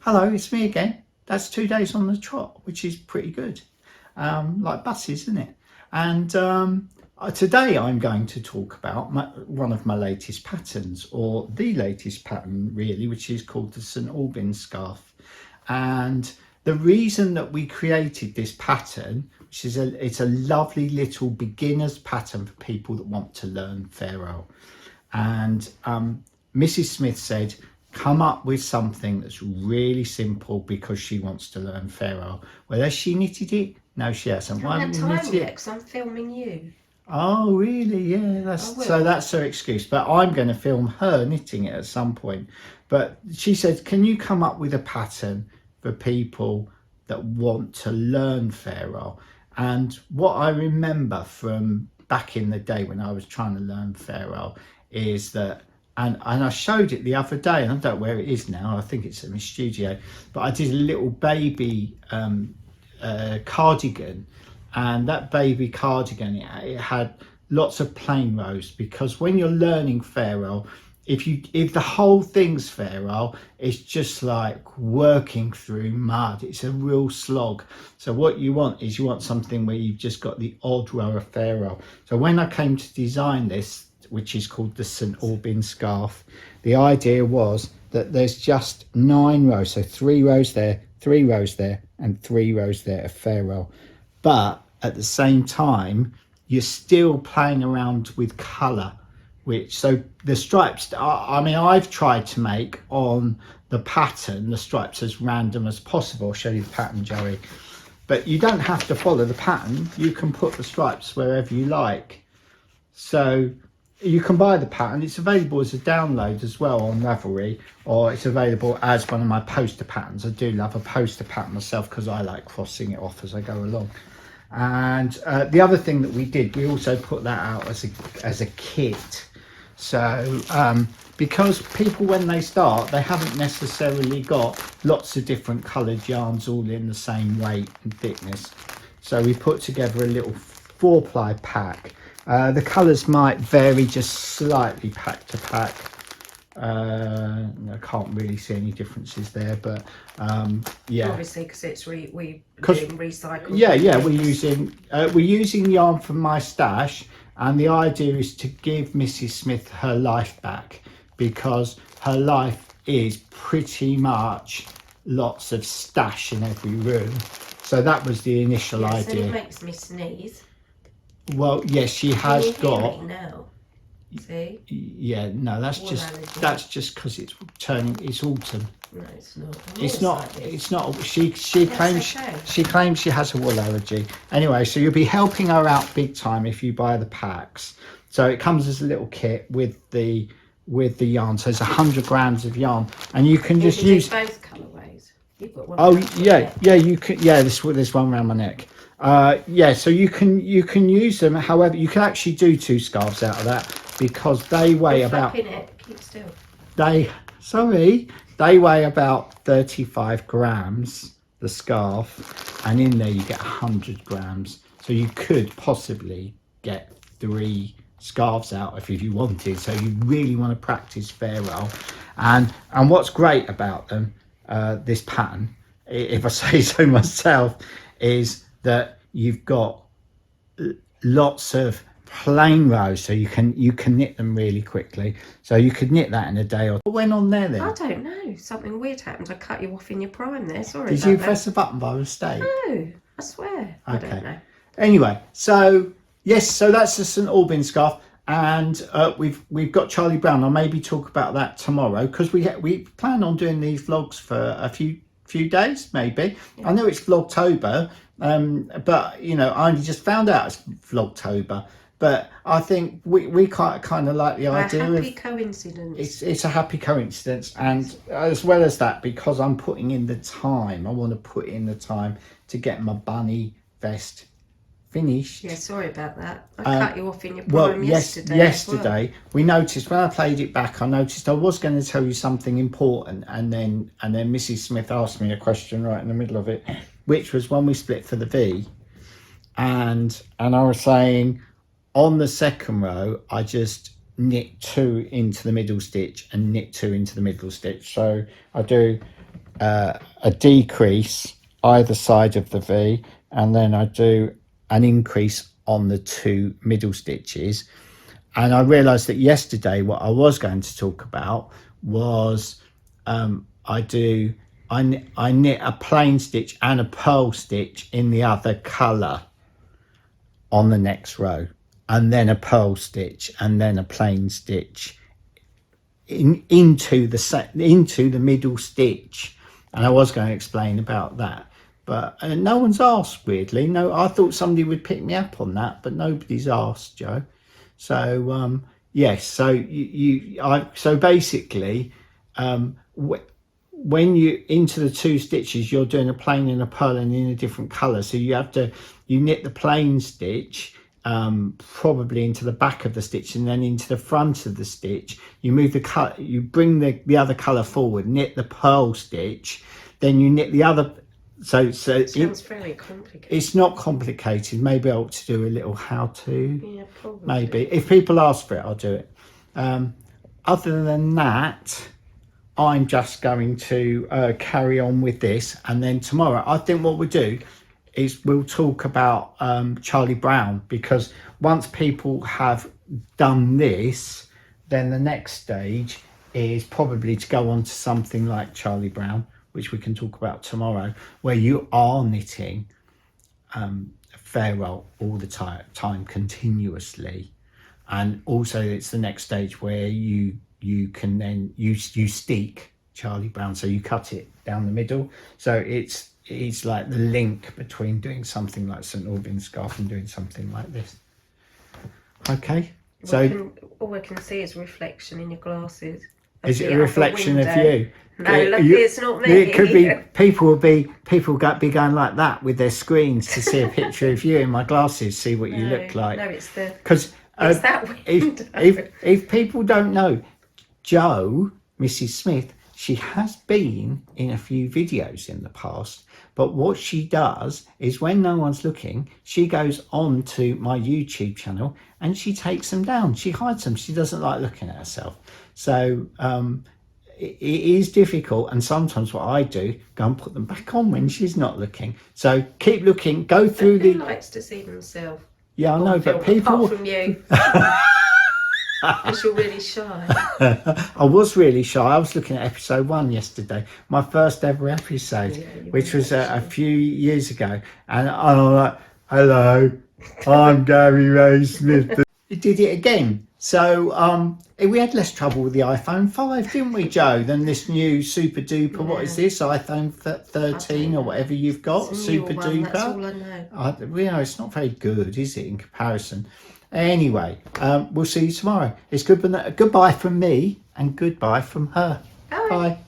Hello, it's me again. That's 2 days on the trot, which is pretty good. Like buses, isn't it? And today I'm going to talk about one of my latest patterns, or the latest pattern really, which is called the St Aubyn Scarf. And the reason that we created this pattern, which is it's a lovely little beginner's pattern for people that want to learn fairisle. And Mrs. Smith said, come up with something that's really simple because she wants to learn fairisle. Well, has she knitted it? No, she hasn't. I haven't had time yet because I'm filming you. Oh, really? Yeah, so that's her excuse. But I'm going to film her knitting it at some point. But she said, can you come up with a pattern for people that want to learn fairisle? And what I remember from back in the day when I was trying to learn fairisle is that, and I showed it the other day, and I don't know where it is now, I think it's in my studio, but I did a little baby cardigan, and that baby cardigan, it had lots of plain rows, because when you're learning fairisle, if the whole thing's fairisle, it's just like working through mud. It's a real slog. So what you want is something where you've just got the odd row of fairisle. So when I came to design this, which is called the St Aubyn Scarf, the idea was that there's just 9 rows, so 3 rows there, 3 rows there, and 3 rows there of fairisle. But at the same time, you're still playing around with colour, so the stripes, I mean, I've tried to make on the pattern the stripes as random as possible. I'll show you the pattern, Joey. But you don't have to follow the pattern. You can put the stripes wherever you like. So you can buy the pattern. It's available as a download as well on Ravelry, or it's available as one of my poster patterns. I do love a poster pattern myself because I like crossing it off as I go along. And the other thing that we did, we also put that out as a kit. So because people, when they start, they haven't necessarily got lots of different coloured yarns all in the same weight and thickness. So we put together a little 4-ply pack. The colours might vary just slightly pack to pack. I can't really see any differences there, but yeah, obviously because it's we're doing recycled. Yeah, we're using yarn from my stash, and the idea is to give Mrs. Smith her life back, because her life is pretty much lots of stash in every room. So that was the initial idea. And it makes me sneeze. Well, yes, she has got. Now. See? Yeah, no, that's just because it's turning. It's autumn. No, it's not. It's not. She claims she has a wool allergy. Anyway, so you'll be helping her out big time if you buy the packs. So it comes as a little kit with the yarn. So it's 100 grams of yarn, and you can just use both colourways. You've got one. Oh yeah, you can. Yeah, there's one around my neck. Yeah, so you can use them. However, you can actually do 2 scarves out of that, because they weigh about. Keep still. They weigh about 35 grams, the scarf, and in there you get 100 grams. So you could possibly get 3 scarves out if you wanted. So you really want to practice fairisle, and what's great about them, this pattern, if I say so myself, is that you've got lots of plain rows, so you can knit them really quickly. So you could knit that in a day or. What went on there then? I don't know. Something weird happened. I cut you off in your prime there. Sorry. Did you press the button by mistake? No, I swear. Okay. I don't know. Anyway, so yes, so that's the St Aubyn Scarf, and we've got Charlie Brown. I'll maybe talk about that tomorrow, because we plan on doing these vlogs for a few days maybe. Yeah. I know it's Vlogtober, but you know, I only just found out it's Vlogtober. But I think we kind of like the idea of a happy coincidence. It's a happy coincidence, and as well as that, because I'm putting in the time, I want to put in the time to get my bunny vest finished. Yeah, sorry about that. I cut you off in your prime yesterday. Yesterday we noticed, when I played it back, I noticed I was going to tell you something important, and then Mrs. Smith asked me a question right in the middle of it, which was when we split for the V, and I was saying, on the second row, I just knit 2 into the middle stitch and knit 2 into the middle stitch. So I do a decrease either side of the V, and then I do an increase on the 2 middle stitches. And I realized that yesterday what I was going to talk about was I knit a plain stitch and a purl stitch in the other color on the next row, and then a purl stitch and then a plain stitch into the middle stitch. And I was going to explain about that, but no one's asked, weirdly. No, I thought somebody would pick me up on that, but nobody's asked, Joe. So yes, so so basically when you into the 2 stitches, you're doing a plain and a purl and in a different color, so you knit the plain stitch probably into the back of the stitch, and then into the front of the stitch you move the cut, you bring the other color forward, knit the purl stitch, then you knit the other. So it sounds very complicated. It's not complicated. Maybe I ought to do a little how-to. Yeah, probably. Maybe if people ask for it, I'll do it. Other than that, I'm just going to carry on with this, and then tomorrow I think what we'll do is we'll talk about Charlie Brown, because once people have done this, then the next stage is probably to go on to something like Charlie Brown, which we can talk about tomorrow, where you are knitting fairisle all the time continuously. And also it's the next stage where you can then you steek Charlie Brown, so you cut it down the middle, so it's like the link between doing something like St Aubyn Scarf and doing something like this. Okay, so all I can see is reflection in your glasses. Is it a reflection of you? No, it's not me. It could be. People will be going like that with their screens to see a picture of you in my glasses, see what you look like. No, it's the because it's that window. If people don't know, Jo, Mrs. Smith, she has been in a few videos in the past, but what she does is when no one's looking, she goes on to my YouTube channel and she takes them down. She hides them. She doesn't like looking at herself. So it is difficult, and sometimes what I do, go and put them back on when she's not looking. So keep looking, go through Who likes to see themselves? Yeah, I know, but people... Apart from you. Because you're really shy. I was really shy. I was looking at episode 1 yesterday, my first ever episode, which was a few years ago, and I'm like, hello, I'm Gary Ray Smith. It did it again. So we had less trouble with the iPhone 5, didn't we, Joe, than this new super duper, what is this, iPhone 13 or whatever you've got, super duper. That's all I know. You know, it's not very good, is it, in comparison? Anyway, we'll see you tomorrow. It's goodbye from me and goodbye from her. Bye. Bye.